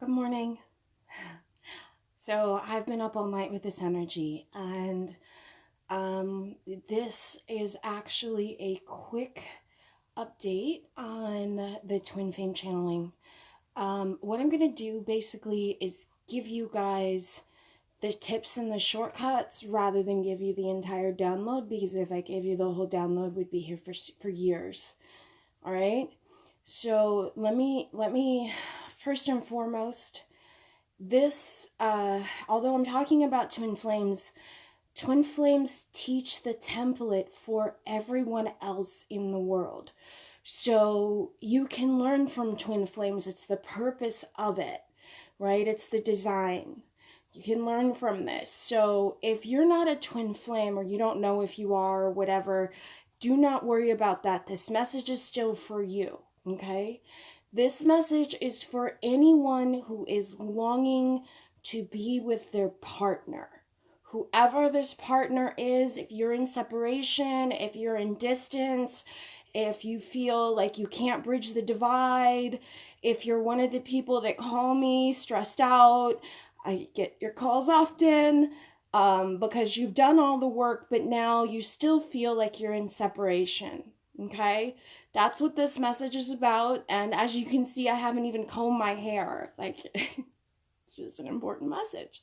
Good morning. So I've been up all night with this energy, and this is actually a quick update on the twin flame channeling. What I'm gonna do basically is give you guys the tips and the shortcuts rather than give you the entire download, because if I gave you the whole download, we'd be here for years. All right. So let me first and foremost, this, although I'm talking about twin flames teach the template for everyone else in the world. So you can learn from twin flames. It's the purpose of it, right? It's the design. You can learn from this. So if you're not a twin flame, or you don't know if you are, or whatever, do not worry about that. This message is still for you, okay? This message is for anyone who is longing to be with their partner. Whoever this partner is, if you're in separation, if you're in distance, if you feel like you can't bridge the divide, if you're one of the people that call me stressed out, I get your calls often because you've done all the work, but now you still feel like you're in separation. Okay, that's what this message is about. And as you can see, I haven't even combed my hair. Like, it's just an important message.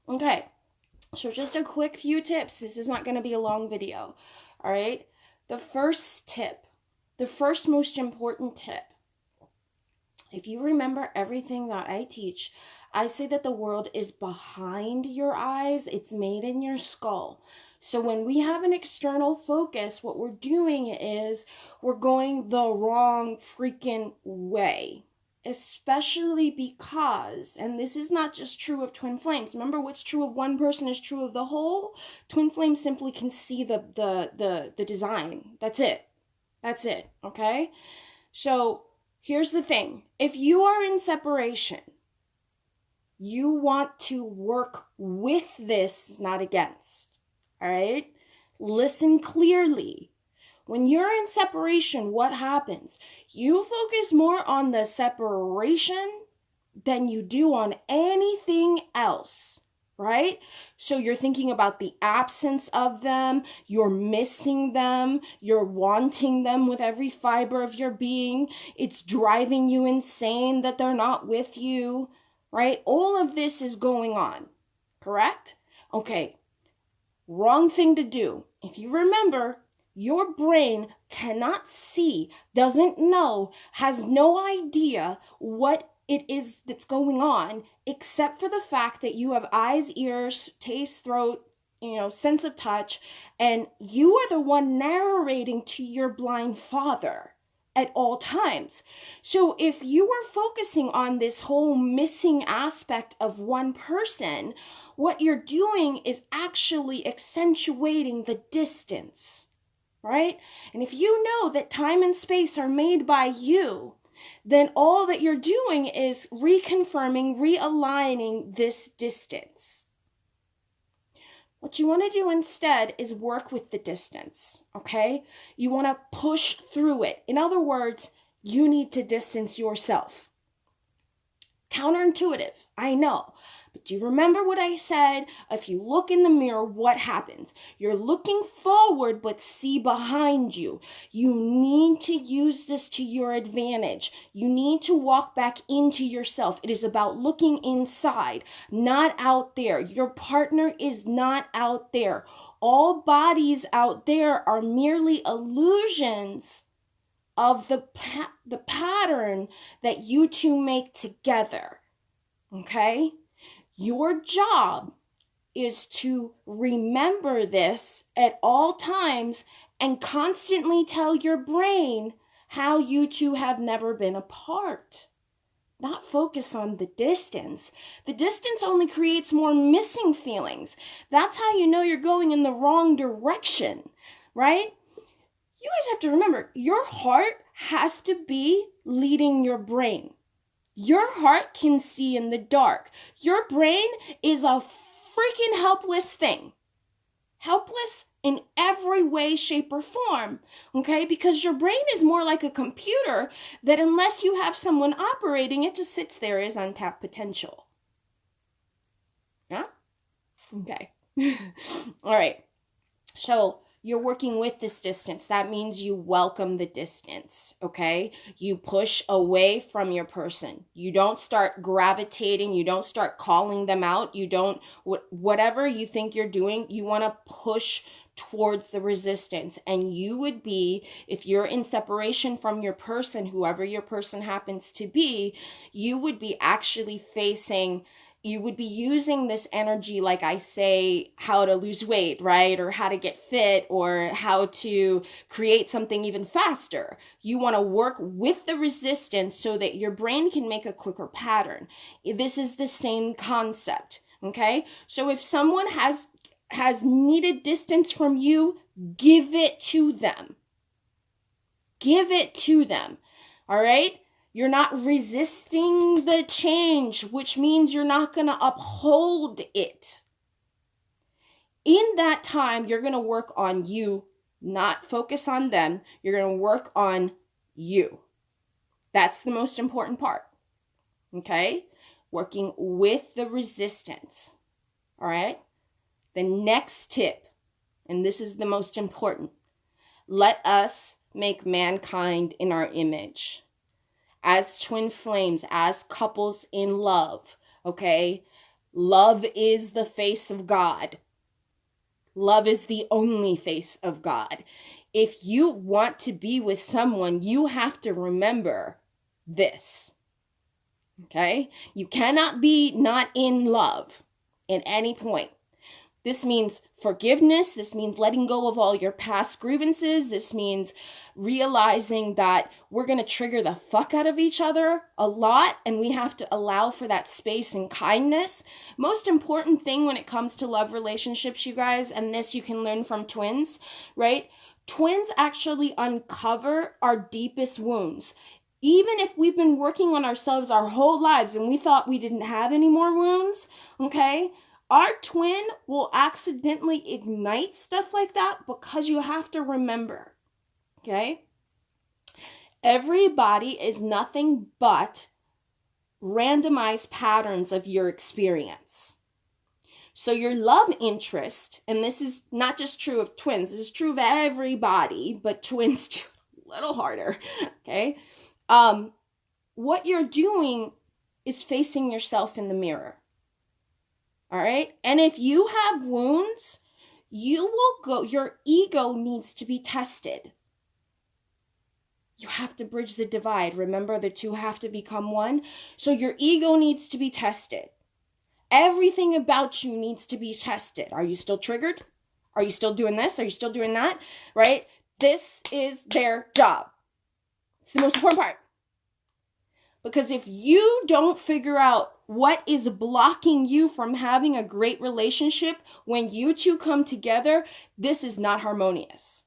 Okay, so just a quick few tips. This is not going to be a long video. All right, the first tip, the first most important tip, if you remember everything that I teach, I say that the world is behind your eyes. It's made in your skull. So when we have an external focus, what we're doing is we're going the wrong freaking way. Especially because, and this is not just true of twin flames. Remember, what's true of one person is true of the whole. Twin flames simply can see the design. That's it. That's it. Okay? So here's the thing. If you are in separation, you want to work with this, not against. All right? Listen clearly. When you're in separation, what happens? You focus more on the separation than you do on anything else, right? So you're thinking about the absence of them, you're missing them, you're wanting them with every fiber of your being. It's driving you insane that they're not with you, right? All of this is going on, correct? Okay. Wrong thing to do. If you remember, your brain cannot see, doesn't know, has no idea what it is that's going on, except for the fact that you have eyes, ears, taste, throat, sense of touch, and you are the one narrating to your blind father at all times. So if you are focusing on this whole missing aspect of one person, what you're doing is actually accentuating the distance, right? And if you know that time and space are made by you, then all that you're doing is reconfirming, realigning this distance. What you want to do instead is work with the distance, okay? You want to push through it. In other words, you need to distance yourself. Counterintuitive, I know. But do you remember what I said? If you look in the mirror, what happens? You're looking forward, but see behind you. You need to use this to your advantage. You need to walk back into yourself. It is about looking inside, not out there. Your partner is not out there. All bodies out there are merely illusions of the pattern that you two make together, okay? Your job is to remember this at all times and constantly tell your brain how you two have never been apart. Not focus on the distance. The distance only creates more missing feelings. That's how you know you're going in the wrong direction, right? You guys have to remember, your heart has to be leading your brain. Your heart can see in the dark. Your brain is a freaking helpless thing. Helpless in every way, shape, or form, okay? Because your brain is more like a computer that unless you have someone operating, it just sits there as untapped potential. Yeah? Okay. All right. So you're working with this distance. That means you welcome the distance, okay? You push away from your person. You don't start gravitating. You don't start calling them out. You don't, whatever you think you're doing, you want to push towards the resistance. And you would be, if you're in separation from your person, whoever your person happens to be, you would be actually facing, you would be using this energy, like I say, how to lose weight, right? Or how to get fit, or how to create something even faster. You want to work with the resistance so that your brain can make a quicker pattern. This is the same concept, okay? So if someone has needed distance from you, give it to them. Give it to them, all right? You're not resisting the change, which means you're not going to uphold it. In that time, you're going to work on you, not focus on them. You're going to work on you. That's the most important part, okay? Working with the resistance, all right? The next tip, and this is the most important, let us make mankind in our image. As twin flames, as couples in love, okay? Love is the face of God. Love is the only face of God. If you want to be with someone, you have to remember this, okay? You cannot be not in love at any point. This means forgiveness. This means letting go of all your past grievances. This means realizing that we're going to trigger the fuck out of each other a lot, and we have to allow for that space and kindness. Most important thing when it comes to love relationships, you guys, and this you can learn from twins, right? Twins actually uncover our deepest wounds. Even if we've been working on ourselves our whole lives and we thought we didn't have any more wounds, okay? Our twin will accidentally ignite stuff like that, because you have to remember, okay? Everybody is nothing but randomized patterns of your experience. So your love interest, and this is not just true of twins, this is true of everybody, but twins do a little harder, okay? What you're doing is facing yourself in the mirror. All right. And if you have wounds, your ego needs to be tested. You have to bridge the divide. Remember, the two have to become one. So your ego needs to be tested. Everything about you needs to be tested. Are you still triggered? Are you still doing this? Are you still doing that? Right? This is their job. It's the most important part. Because if you don't figure out what is blocking you from having a great relationship, when you two come together, this is not harmonious.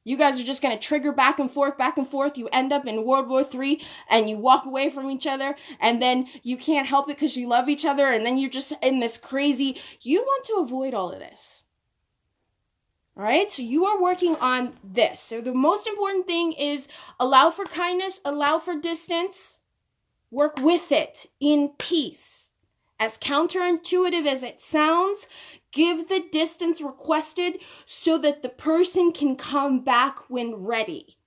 You guys are just going to trigger back and forth, back and forth. You end up in World War III and you walk away from each other, and then you can't help it because you love each other, and then you're just in this crazy. You want to avoid all of this. All right, so you are working on this. So the most important thing is allow for kindness, allow for distance. Work with it in peace. As counterintuitive as it sounds, give the distance requested so that the person can come back when ready.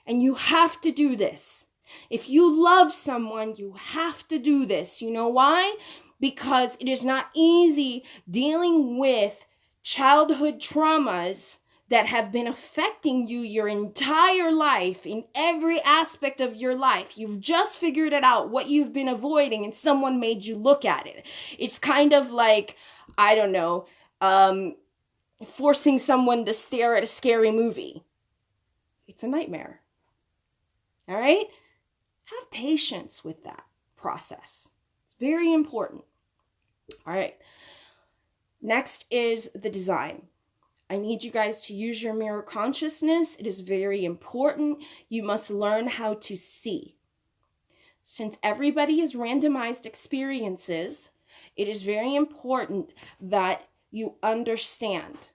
And you have to do this. If you love someone, you have to do this. You know why? Because it is not easy dealing with childhood traumas that have been affecting you your entire life, in every aspect of your life. You've just figured it out, what you've been avoiding, and someone made you look at it. It's kind of like, I don't know, forcing someone to stare at a scary movie. It's a nightmare. All right? Have patience with that process. It's very important. All right. Next is the design. I need you guys to use your mirror consciousness. It is very important. You must learn how to see. Since everybody has randomized experiences, it is very important that you understand.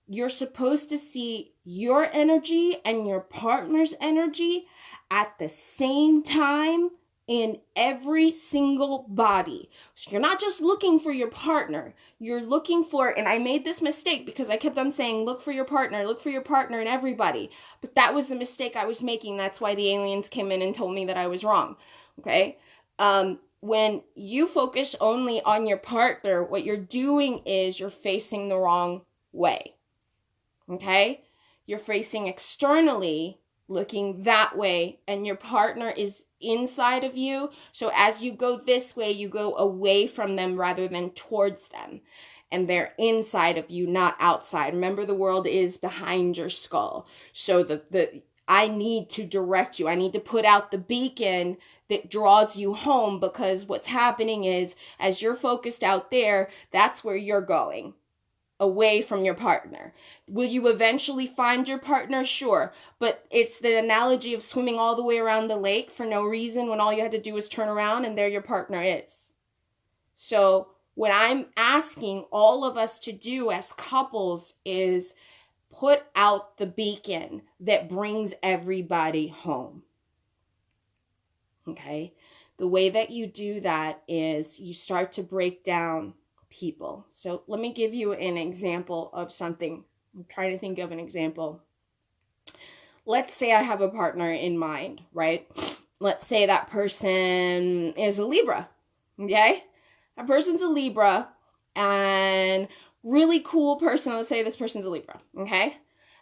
You're supposed to see your energy and your partner's energy at the same time in every single body. So you're not just looking for your partner. You're looking for, and I made this mistake because I kept on saying, look for your partner in everybody. But that was the mistake I was making. That's why the aliens came in and told me that I was wrong. Okay? When you focus only on your partner, what you're doing is you're facing the wrong way. Okay? You're facing externally, looking that way, and your partner is inside of you. So as you go this way, you go away from them rather than towards them. And they're inside of you, not outside. Remember, the world is behind your skull. So I need to direct you. I need to put out the beacon that draws you home, because what's happening is, as you're focused out there, that's where you're going. Away from your partner. Will you eventually find your partner? Sure. But it's the analogy of swimming all the way around the lake for no reason when all you had to do was turn around and there your partner is. So what I'm asking all of us to do as couples is put out the beacon that brings everybody home. Okay? The way that you do that is you start to break down people. So let me give you an example of something. I'm trying to think of an example. Let's say I have a partner in mind, right? Let's say that person is a Libra, okay? That person's a Libra and really cool person. Let's say this person's a Libra, okay?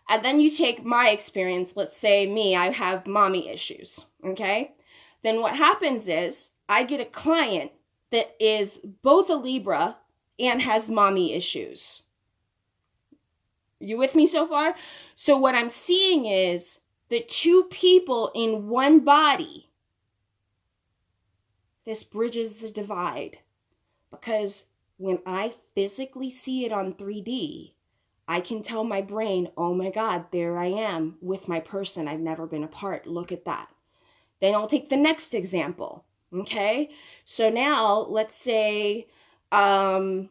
And then you take my experience. Let's say me, I have mommy issues, okay? Then what happens is I get a client that is both a Libra and has mommy issues. You with me so far? So what I'm seeing is the two people in one body. This bridges the divide. Because when I physically see it on 3D, I can tell my brain, oh my God, there I am with my person I've never been apart. Look at that. Then I'll take the next example. Okay? So now let's say my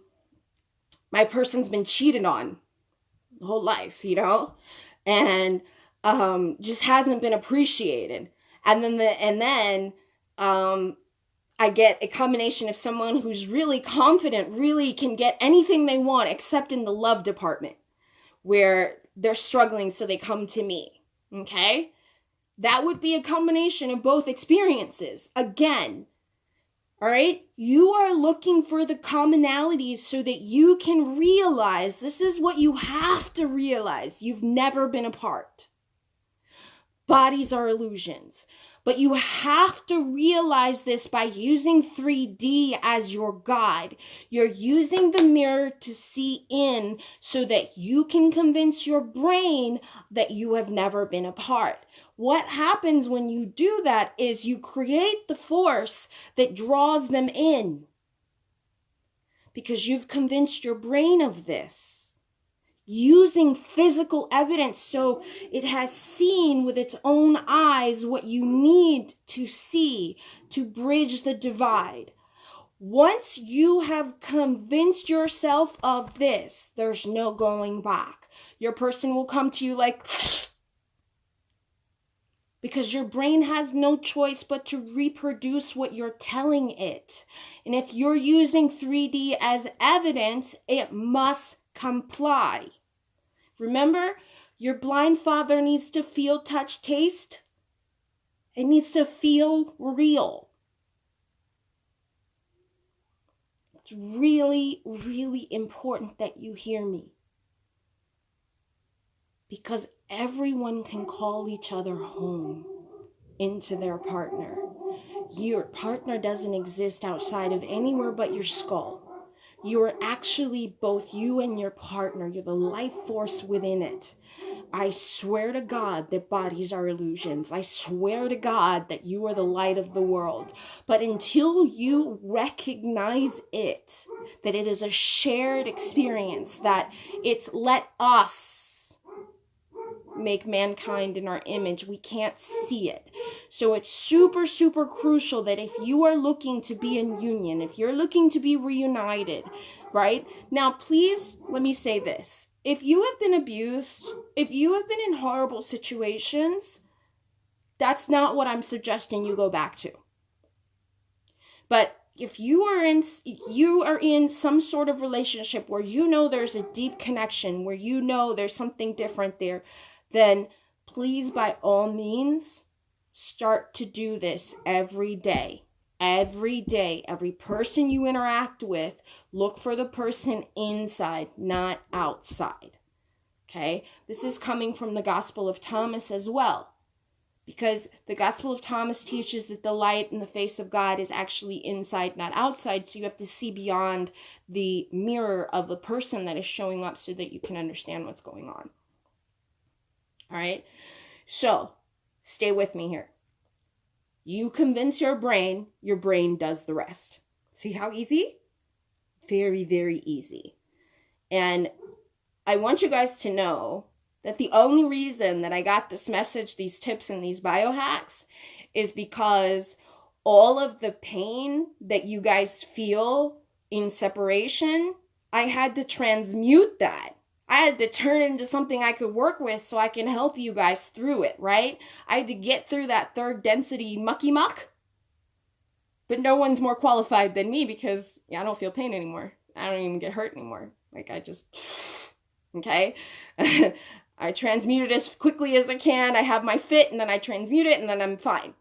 person's been cheated on the whole life, and just hasn't been appreciated. And then I get a combination of someone who's really confident, really can get anything they want, except in the love department, where they're struggling, so they come to me. Okay? That would be a combination of both experiences. Again, all right? You are looking for the commonalities so that you can realize, this is what you have to realize. You've never been apart. Bodies are illusions. But you have to realize this by using 3D as your guide. You're using the mirror to see in so that you can convince your brain that you have never been apart. What happens when you do that is you create the force that draws them in, because you've convinced your brain of this. Using physical evidence, so it has seen with its own eyes what you need to see to bridge the divide. Once you have convinced yourself of this, there's no going back. Your person will come to you like, because your brain has no choice but to reproduce what you're telling it. And if you're using 3D as evidence, it must comply. Remember, your blind father needs to feel, touch, taste. It needs to feel real. It's really, really important that you hear me. Because everyone can call each other home into their partner. Your partner doesn't exist outside of anywhere but your skull. You are actually both you and your partner. You're the life force within it. I swear to God that bodies are illusions. I swear to God that you are the light of the world. But until you recognize it, that it is a shared experience, that it's let us make mankind in our image, we can't see it. So it's super, super crucial that if you are looking to be in union, if you're looking to be reunited, right? Now, please let me say this. If you have been abused, if you have been in horrible situations, that's not what I'm suggesting you go back to. But if you are in some sort of relationship where you know there's a deep connection, where you know there's something different there, then please, by all means, start to do this every day. Every day, every person you interact with, look for the person inside, not outside. Okay? This is coming from the Gospel of Thomas as well. Because the Gospel of Thomas teaches that the light in the face of God is actually inside, not outside. So you have to see beyond the mirror of the person that is showing up so that you can understand what's going on. All right? So, stay with me here. You convince your brain does the rest. See how easy? Very, very easy. And I want you guys to know that the only reason that I got this message, these tips, and these biohacks is because all of the pain that you guys feel in separation, I had to transmute that. I had to turn it into something I could work with so I can help you guys through it, right? I had to get through that third density mucky muck. But no one's more qualified than me because I don't feel pain anymore. I don't even get hurt anymore. Like I just, okay? I transmute it as quickly as I can. I have my fit and then I transmute it and then I'm fine.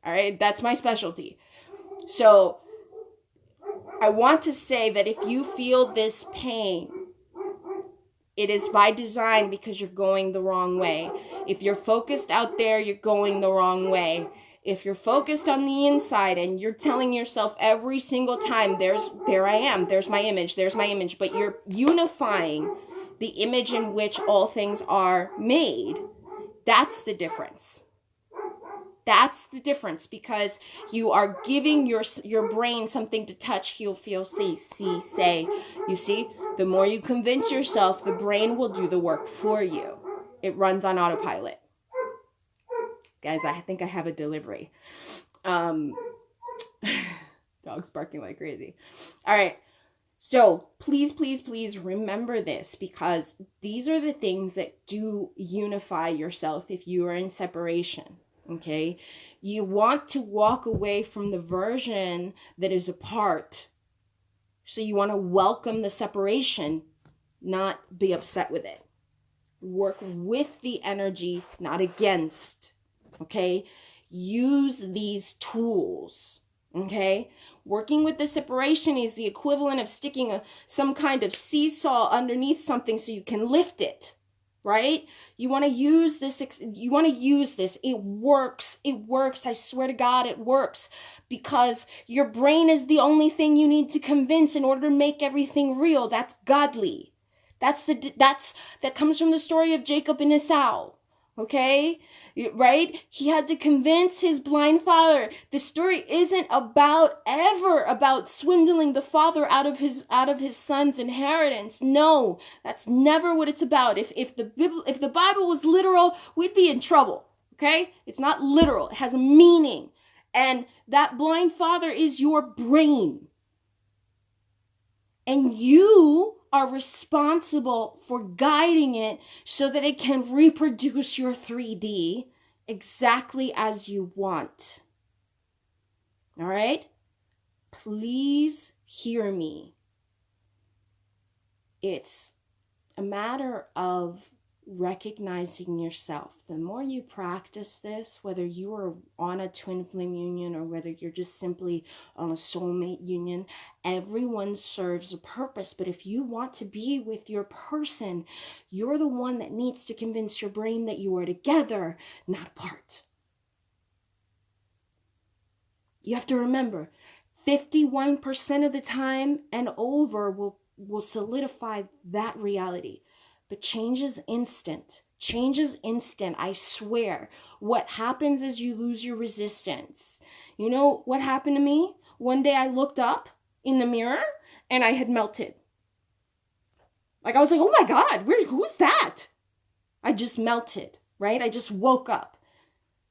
All right, that's my specialty. So I want to say that if you feel this pain, it is by design because you're going the wrong way. If you're focused out there, you're going the wrong way. If you're focused on the inside and you're telling yourself every single time, there I am, there's my image, but you're unifying the image in which all things are made, that's the difference. That's the difference because you are giving your brain something to touch, heal, feel, see, say. You see, the more you convince yourself, the brain will do the work for you. It runs on autopilot. Guys, I think I have a delivery. Dog's barking like crazy. All right. So please, please, please remember this because these are the things that do unify yourself if you are in separation, okay? You want to walk away from the version that is apart. So you want to welcome the separation, not be upset with it. Work with the energy, not against, okay? Use these tools. Okay, working with the separation is the equivalent of sticking some kind of seesaw underneath something so you can lift it, right? You want to use this. It works. It works. I swear to God, it works because your brain is the only thing you need to convince in order to make everything real. That's godly. That comes from the story of Jacob and Esau. Okay, right? He had to convince his blind father. The story isn't ever about swindling the father out of his son's inheritance. No, that's never what it's about. If the Bible was literal, we'd be in trouble. Okay, it's not literal. It has a meaning, and that blind father is your brain, and you are responsible for guiding it so that it can reproduce your 3D exactly as you want. All right? Please hear me. It's a matter of recognizing yourself. The more you practice this, whether you are on a twin flame union or whether you're just simply on a soulmate union, everyone serves a purpose. But if you want to be with your person, you're the one that needs to convince your brain that you are together, not apart. You have to remember, 51% of the time and over will solidify that reality. But change is instant. Change is instant, I swear. What happens is you lose your resistance. You know what happened to me? One day I looked up in the mirror and I had melted. Like I was like, oh my God, who's that? I just melted, right? I just woke up.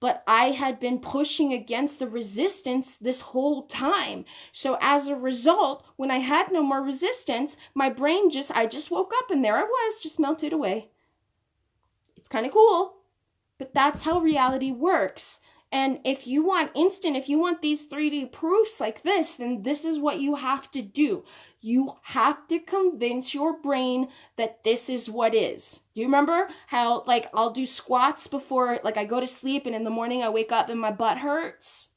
but I had been pushing against the resistance this whole time. So as a result, when I had no more resistance, my brain I just woke up and there I was, just melted away. It's kind of cool, but that's how reality works. And if you want these 3D proofs like this, then this is what you have to do. You have to convince your brain that this is what is. Do you remember how, like, I'll do squats before, like, I go to sleep and in the morning I wake up and my butt hurts?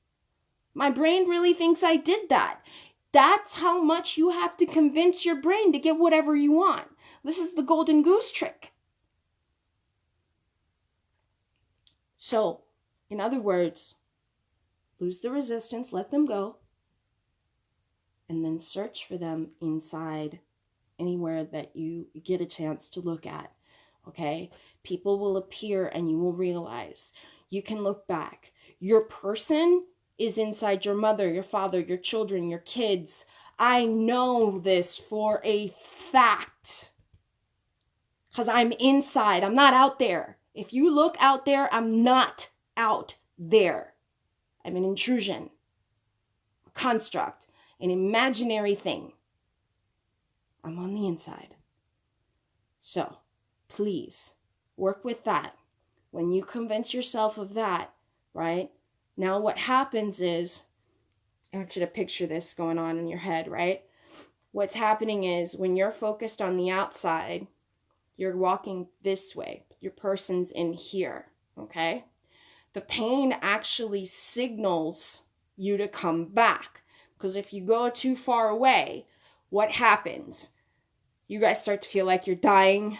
My brain really thinks I did that. That's how much you have to convince your brain to get whatever you want. This is the golden goose trick. So, in other words, lose the resistance, let them go, and then search for them inside anywhere that you get a chance to look at, okay? People will appear and you will realize. You can look back. Your person is inside your mother, your father, your children, your kids. I know this for a fact because I'm inside. I'm not out there. If you look out there, I'm not out there. I'm an intrusion, a construct, an imaginary thing. I'm on the inside. So please work with that. When you convince yourself of that, right? Now what happens is, I want you to picture this going on in your head, right? What's happening is when you're focused on the outside, you're walking this way. Your person's in here, okay? The pain actually signals you to come back. Because if you go too far away, what happens? You guys start to feel like you're dying.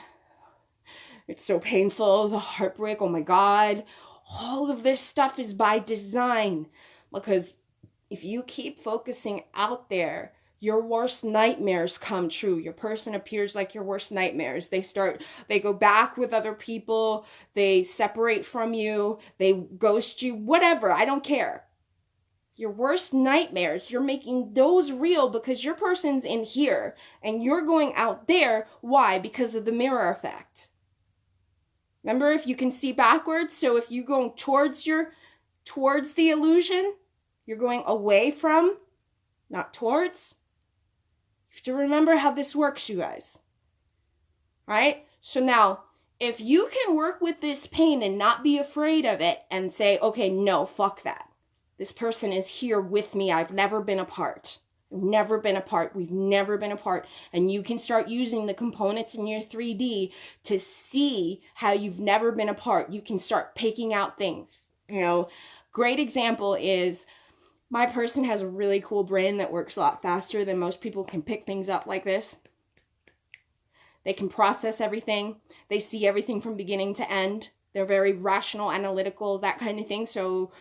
It's so painful, the heartbreak, oh my God. All of this stuff is by design. Because if you keep focusing out there, your worst nightmares come true. Your person appears like your worst nightmares. They go back with other people. They separate from you. They ghost you, whatever. I don't care. Your worst nightmares, you're making those real because your person's in here and you're going out there. Why? Because of the mirror effect. Remember, if you can see backwards, so if you're going towards the illusion, you're going away from, not towards. You have to remember how this works, you guys. Right? So now, if you can work with this pain and not be afraid of it and say, okay, no, fuck that. This person is here with me. I've never been apart. I've never been apart. We've never been apart. And you can start using the components in your 3D to see how you've never been apart. You can start picking out things. You know, great example is my person has a really cool brain that works a lot faster than most people can pick things up like this. They can process everything. They see everything from beginning to end. They're very rational, analytical, that kind of thing. So,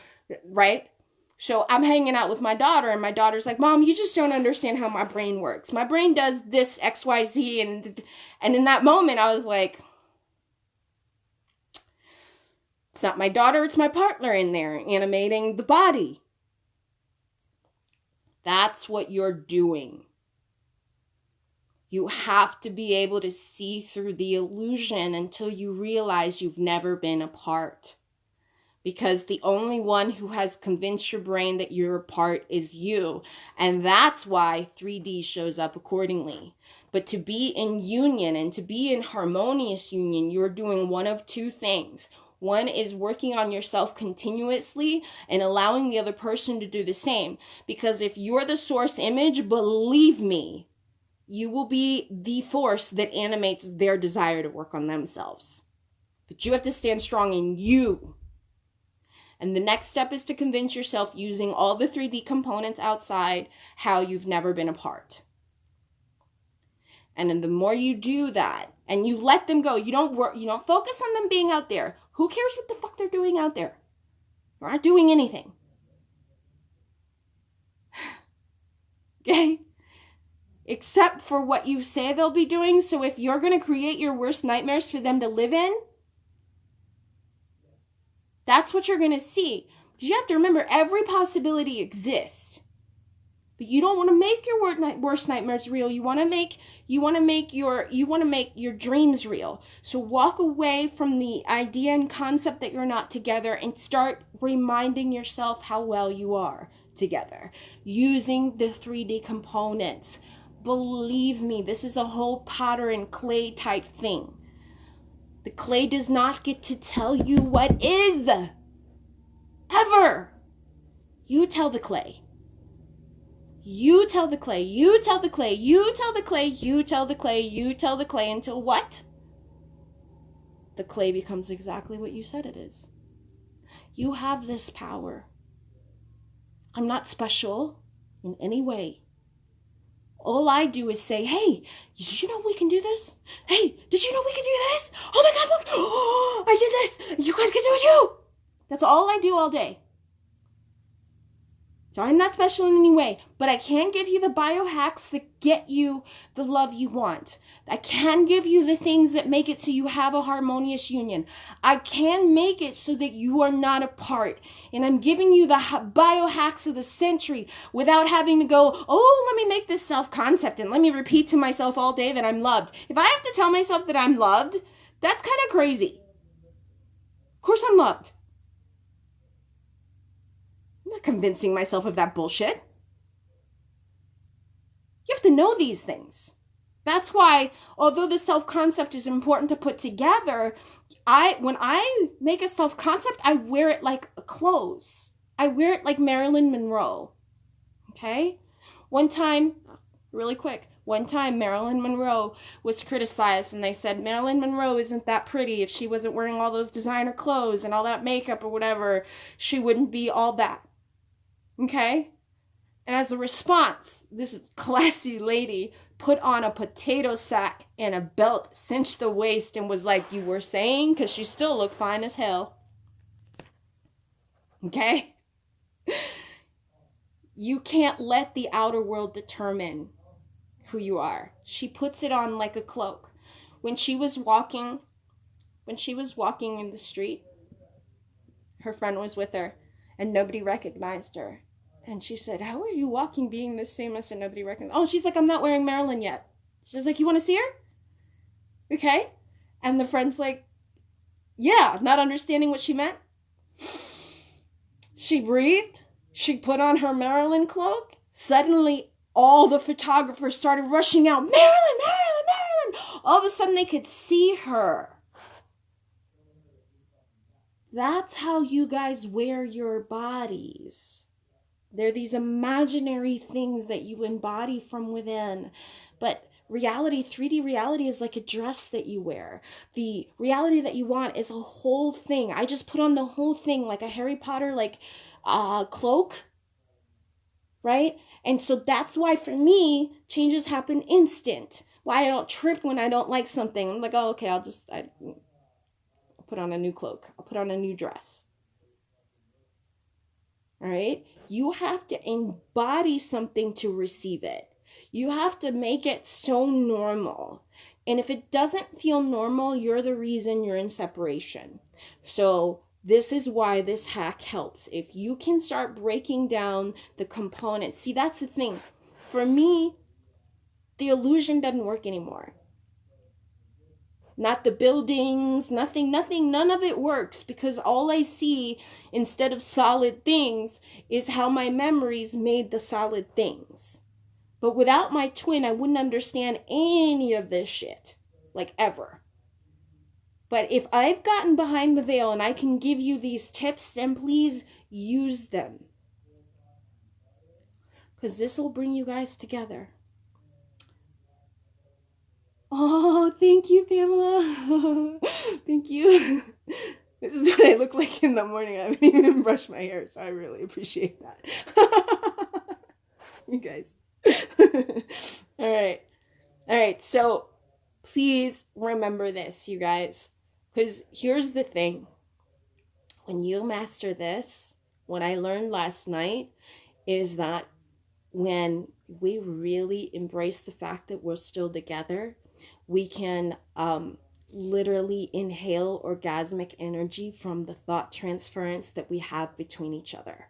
right? So I'm hanging out with my daughter and my daughter's like, Mom, you just don't understand how my brain works. My brain does this X, Y, Z. And in that moment, I was like, it's not my daughter, it's my partner in there animating the body. That's what you're doing. You have to be able to see through the illusion until you realize you've never been apart. Because the only one who has convinced your brain that you're apart is you. And that's why 3D shows up accordingly. But to be in union and to be in harmonious union, you're doing one of two things. One is working on yourself continuously and allowing the other person to do the same. Because if you're the source image, believe me, you will be the force that animates their desire to work on themselves. But you have to stand strong in you. And the next step is to convince yourself using all the 3D components outside how you've never been apart. And then the more you do that and you let them go, you don't focus on them being out there. Who cares what the fuck they're doing out there? They're not doing anything. Okay? Except for what you say they'll be doing. So if you're going to create your worst nightmares for them to live in, that's what you're going to see. Because you have to remember, every possibility exists. But you don't want to make your worst nightmares real. You want to make your dreams real. So walk away from the idea and concept that you're not together and start reminding yourself how well you are together using the 3D components. Believe me, this is a whole powder and clay type thing. The clay does not get to tell you what is. Ever. You tell the clay. You tell the clay, you tell the clay, you tell the clay, you tell the clay, you tell the clay until what? The clay becomes exactly what you said it is. You have this power. I'm not special in any way. All I do is say, hey, did you know we can do this? Hey, did you know we can do this? Oh my God, look, oh, I did this. You guys can do it too. That's all I do all day. So I'm not special in any way, but I can give you the biohacks that get you the love you want. I can give you the things that make it so you have a harmonious union. I can make it so that you are not apart. And I'm giving you the biohacks of the century without having to go, oh, let me make this self-concept and let me repeat to myself all day that I'm loved. If I have to tell myself that I'm loved, that's kind of crazy. Of course I'm loved. I'm not convincing myself of that bullshit. You have to know these things. That's why, although the self-concept is important to put together, when I make a self-concept, I wear it like clothes. I wear it like Marilyn Monroe. Okay? One time Marilyn Monroe was criticized and they said Marilyn Monroe isn't that pretty. If she wasn't wearing all those designer clothes and all that makeup or whatever, she wouldn't be all that. Okay? And as a response, this classy lady put on a potato sack and a belt, cinched the waist, and was like, you were saying? Because she still looked fine as hell. Okay? You can't let the outer world determine who you are. She puts it on like a cloak. When she was walking in the street, her friend was with her, and nobody recognized her. And she said, how are you walking being this famous and nobody recognized? Oh, she's like, I'm not wearing Marilyn yet. She's like, you want to see her? Okay. And the friend's like, yeah, not understanding what she meant. She breathed. She put on her Marilyn cloak. Suddenly, all the photographers started rushing out, Marilyn, Marilyn, Marilyn. All of a sudden, they could see her. That's how you guys wear your bodies. They're these imaginary things that you embody from within. But reality, 3D reality, is like a dress that you wear. The reality that you want is a whole thing. I just put on the whole thing like a Harry Potter cloak. Right? And so that's why for me, changes happen instant. Why I don't trip when I don't like something. I'm like, oh, okay, I'll put on a new cloak. I'll put on a new dress. All right? You have to embody something to receive it. You have to make it so normal. And if it doesn't feel normal, you're the reason you're in separation. So this is why this hack helps. If you can start breaking down the components. See, that's the thing. For me, the illusion doesn't work anymore. Not the buildings, nothing, none of it works, because all I see instead of solid things is how my memories made the solid things. But without my twin, I wouldn't understand any of this shit, like ever. But if I've gotten behind the veil and I can give you these tips, then please use them. Because this will bring you guys together. Oh, thank you, Pamela. Thank you. This is what I look like in the morning. I haven't even brushed my hair, so I really appreciate that. You guys. All right. So please remember this, you guys. Because here's the thing. When you master this, what I learned last night is that when we really embrace the fact that we're still together, we can literally inhale orgasmic energy from the thought transference that we have between each other.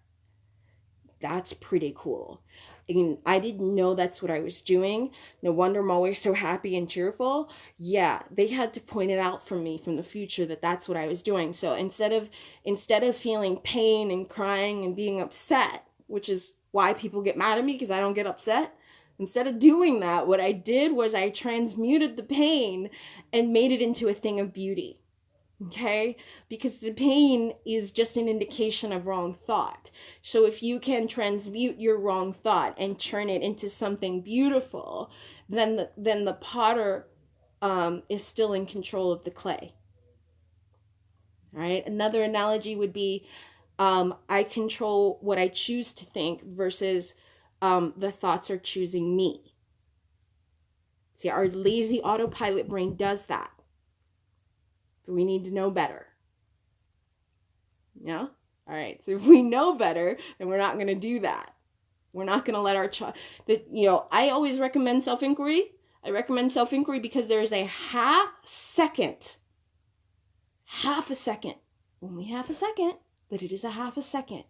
That's pretty cool. And I didn't know that's what I was doing. No wonder I'm always so happy and cheerful. Yeah, they had to point it out for me from the future that that's what I was doing. So instead of feeling pain and crying and being upset, which is why people get mad at me because I don't get upset, instead of doing that, what I did was I transmuted the pain and made it into a thing of beauty. Okay, because the pain is just an indication of wrong thought. So if you can transmute your wrong thought and turn it into something beautiful, then the potter is still in control of the clay. All right. Another analogy would be I control what I choose to think versus the thoughts are choosing me. See, our lazy autopilot brain does that. But we need to know better. Yeah? All right. So if we know better, then we're not going to do that. We're not going to let our child, I always recommend self-inquiry. I recommend self-inquiry because there is a half a second, only half a second, but it is a half a second.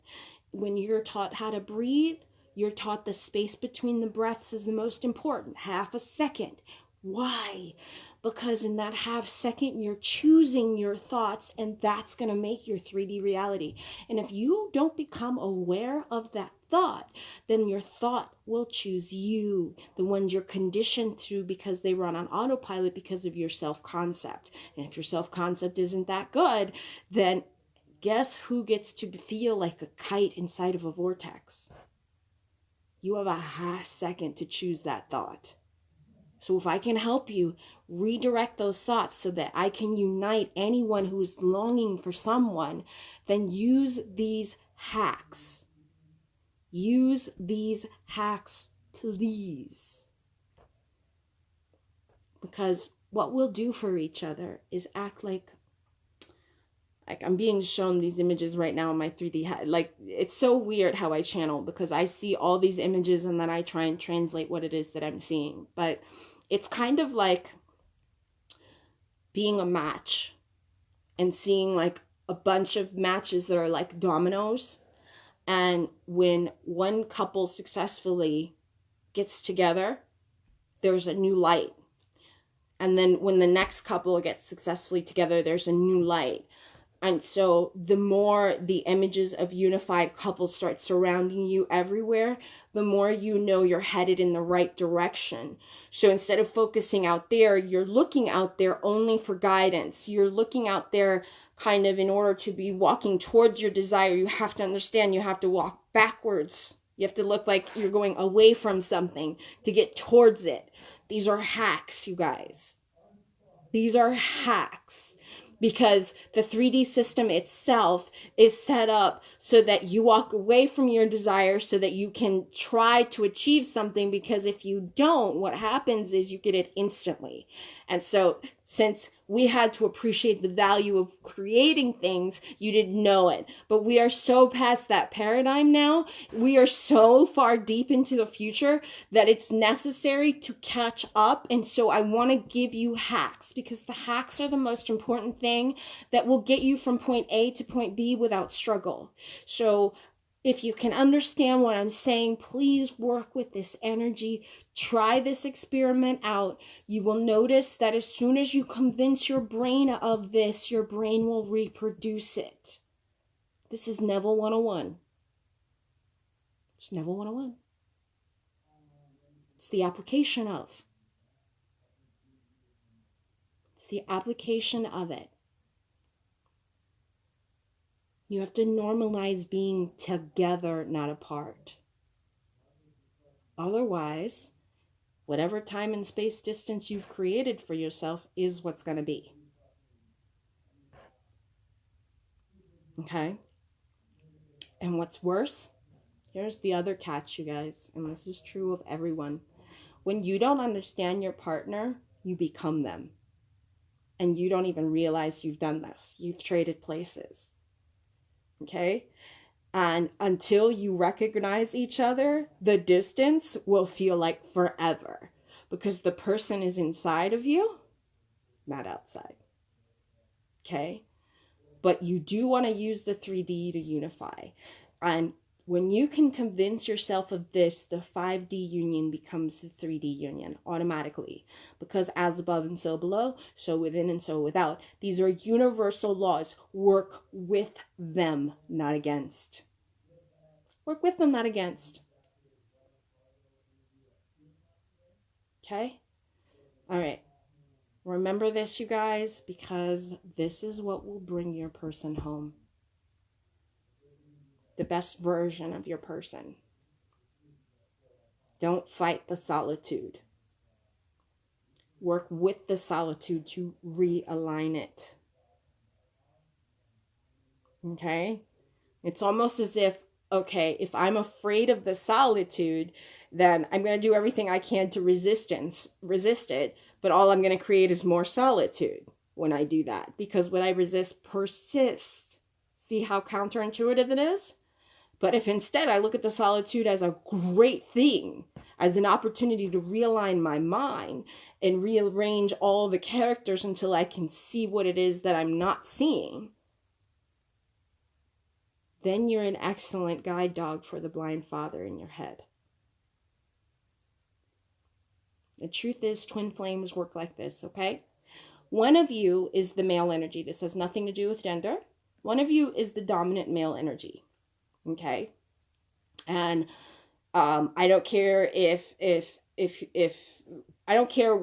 When you're taught how to breathe, you're taught the space between the breaths is the most important. Half a second. Why? Because in that half second, you're choosing your thoughts, and that's going to make your 3D reality. And if you don't become aware of that thought, then your thought will choose you, the ones you're conditioned to because they run on autopilot because of your self-concept. And if your self-concept isn't that good, then guess who gets to feel like a kite inside of a vortex? You have a half second to choose that thought. So if I can help you redirect those thoughts so that I can unite anyone who is longing for someone, then use these hacks. Use these hacks, please. Because what we'll do for each other is act like I'm being shown these images right now in my 3D head. Like, it's so weird how I channel because I see all these images and then I try and translate what it is that I'm seeing. But it's kind of like being a match and seeing like a bunch of matches that are like dominoes. And when one couple successfully gets together, there's a new light. And then when the next couple gets successfully together, there's a new light. And so the more the images of unified couples start surrounding you everywhere, the more you know you're headed in the right direction. So instead of focusing out there, you're looking out there only for guidance. You're looking out there kind of in order to be walking towards your desire. You have to understand you have to walk backwards. You have to look like you're going away from something to get towards it. These are hacks, you guys. These are hacks. Because the 3D system itself is set up so that you walk away from your desire so that you can try to achieve something, because if you don't, what happens is you get it instantly. And so since we had to appreciate the value of creating things, you didn't know it. But we are so past that paradigm now. We are so far deep into the future that it's necessary to catch up. And so I want to give you hacks, because the hacks are the most important thing that will get you from point A to point B without struggle. So if you can understand what I'm saying, please work with this energy. Try this experiment out. You will notice that as soon as you convince your brain of this, your brain will reproduce it. This is Neville 101. It's Neville 101. It's the application of. It's the application of it. You have to normalize being together, not apart. Otherwise, whatever time and space distance you've created for yourself is what's going to be. Okay? And what's worse, here's the other catch, you guys, and this is true of everyone. When you don't understand your partner, you become them. And you don't even realize you've done this. You've traded places. Okay? And until you recognize each other, the distance will feel like forever, because the person is inside of you, not outside. Okay? But you do want to use the 3D to unify. And When you can convince yourself of this, the 5D union becomes the 3D union automatically. Because as above and so below, so within and so without. These are universal laws. Work with them, not against. Work with them, not against. Okay? All right. Remember this, you guys, because this is what will bring your person home. The best version of your person. Don't fight the solitude. Work with the solitude to realign it. Okay? It's almost as if, okay, if I'm afraid of the solitude, then I'm going to do everything I can to resist it, but all I'm going to create is more solitude when I do that, because what I resist persists. See how counterintuitive it is? But if instead I look at the solitude as a great thing, as an opportunity to realign my mind and rearrange all the characters until I can see what it is that I'm not seeing, then you're an excellent guide dog for the blind father in your head. The truth is, twin flames work like this, okay? One of you is the male energy. This has nothing to do with gender. One of you is the dominant male energy, okay? And I don't care if I don't care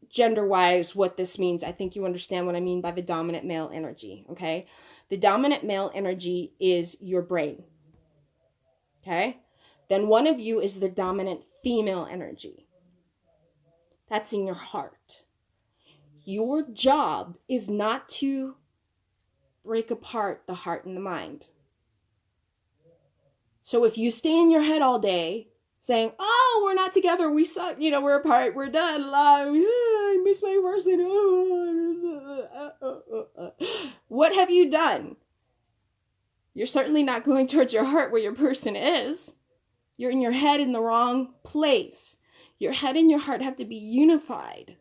gender-wise what this means. I think you understand what I mean by the dominant male energy, okay? The dominant male energy is your brain, okay? Then one of you is the dominant female energy. That's in your heart. Your job is not to break apart the heart and the mind. So if you stay in your head all day saying, oh, we're not together, we suck, we're apart, we're done, I miss my person. What have you done? You're certainly not going towards your heart where your person is. You're in your head in the wrong place. Your head and your heart have to be unified.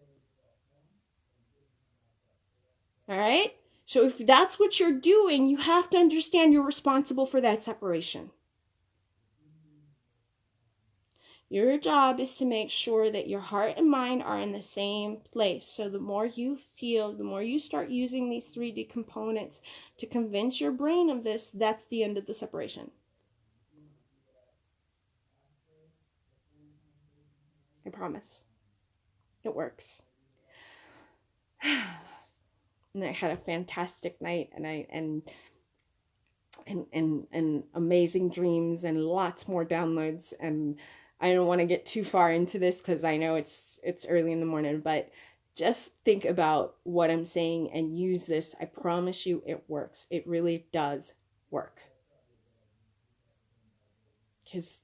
All right? So if that's what you're doing, you have to understand you're responsible for that separation. Your job is to make sure that your heart and mind are in the same place. So the more you feel, the more you start using these 3D components to convince your brain of this, that's the end of the separation. I promise. It works. And I had a fantastic night, and amazing dreams and lots more downloads, and I don't want to get too far into this because I know it's early in the morning, but just think about what I'm saying and use this. I promise you it works. It really does work. Because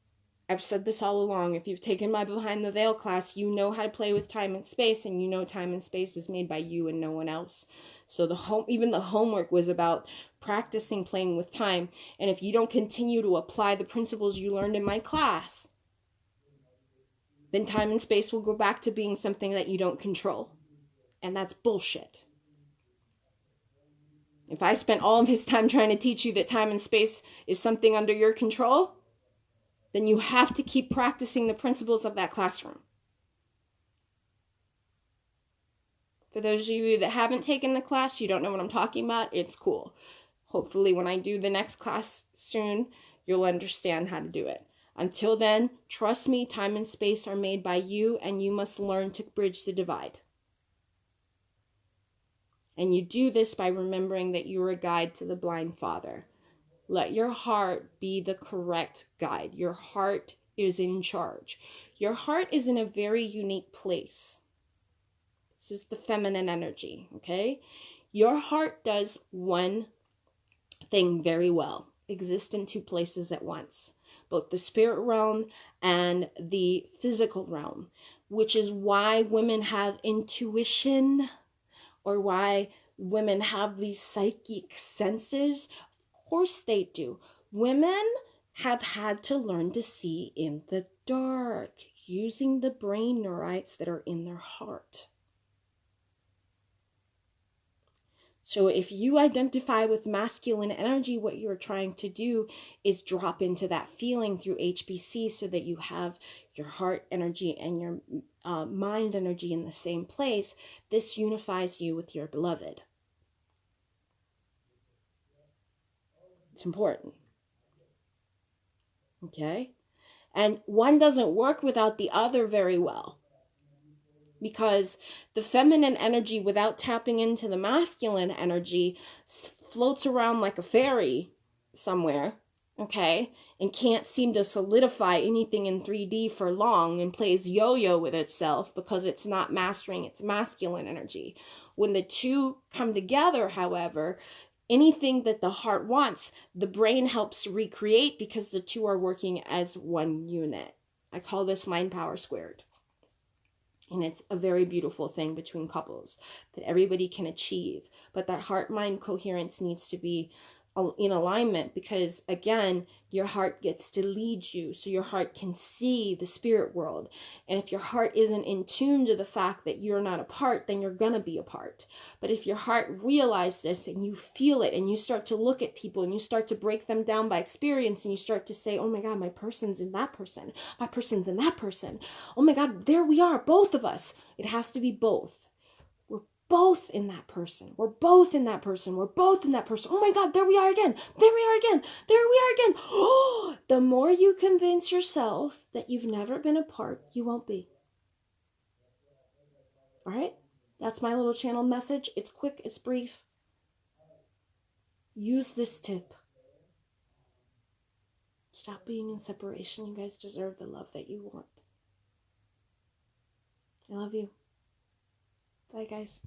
I've said this all along. If you've taken my Behind the Veil class, you know how to play with time and space, and you know time and space is made by you and no one else. So even the homework was about practicing playing with time. And if you don't continue to apply the principles you learned in my class, then time and space will go back to being something that you don't control. And that's bullshit. If I spent all of this time trying to teach you that time and space is something under your control, then you have to keep practicing the principles of that classroom. For those of you that haven't taken the class, you don't know what I'm talking about, it's cool. Hopefully when I do the next class soon, you'll understand how to do it. Until then, trust me, time and space are made by you, and you must learn to bridge the divide. And you do this by remembering that you're a guide to the blind father. Let your heart be the correct guide. Your heart is in charge. Your heart is in a very unique place. This is the feminine energy, okay? Your heart does one thing very well: exist in two places at once, both the spirit realm and the physical realm, which is why women have intuition, or why women have these psychic senses. Of course they do. Women have had to learn to see in the dark, using the brain neurites that are in their heart. So if you identify with masculine energy, what you're trying to do is drop into that feeling through HBC so that you have your heart energy and your mind energy in the same place. This unifies you with your beloved. It's important. Okay? And one doesn't work without the other very well. Because the feminine energy, without tapping into the masculine energy, floats around like a fairy somewhere, okay, and can't seem to solidify anything in 3D for long, and plays yo-yo with itself because it's not mastering its masculine energy. When the two come together, however, anything that the heart wants, the brain helps recreate because the two are working as one unit. I call this mind power squared. And it's a very beautiful thing between couples that everybody can achieve. But that heart-mind coherence needs to be in alignment, because again, your heart gets to lead you, so your heart can see the spirit world. And if your heart isn't in tune to the fact that you're not apart, then you're gonna be apart. But if your heart realizes this and you feel it, and you start to look at people and you start to break them down by experience, and you start to say, oh my God, my person's in that person, my person's in that person, oh my God, there we are, both of us. It has to be both. Both in that person. We're both in that person. We're both in that person. Oh my God, there we are again. There we are again. There we are again. Oh, the more you convince yourself that you've never been apart, you won't be. All right? That's my little channel message. It's quick, it's brief. Use this tip. Stop being in separation. You guys deserve the love that you want. I love you. Bye, guys.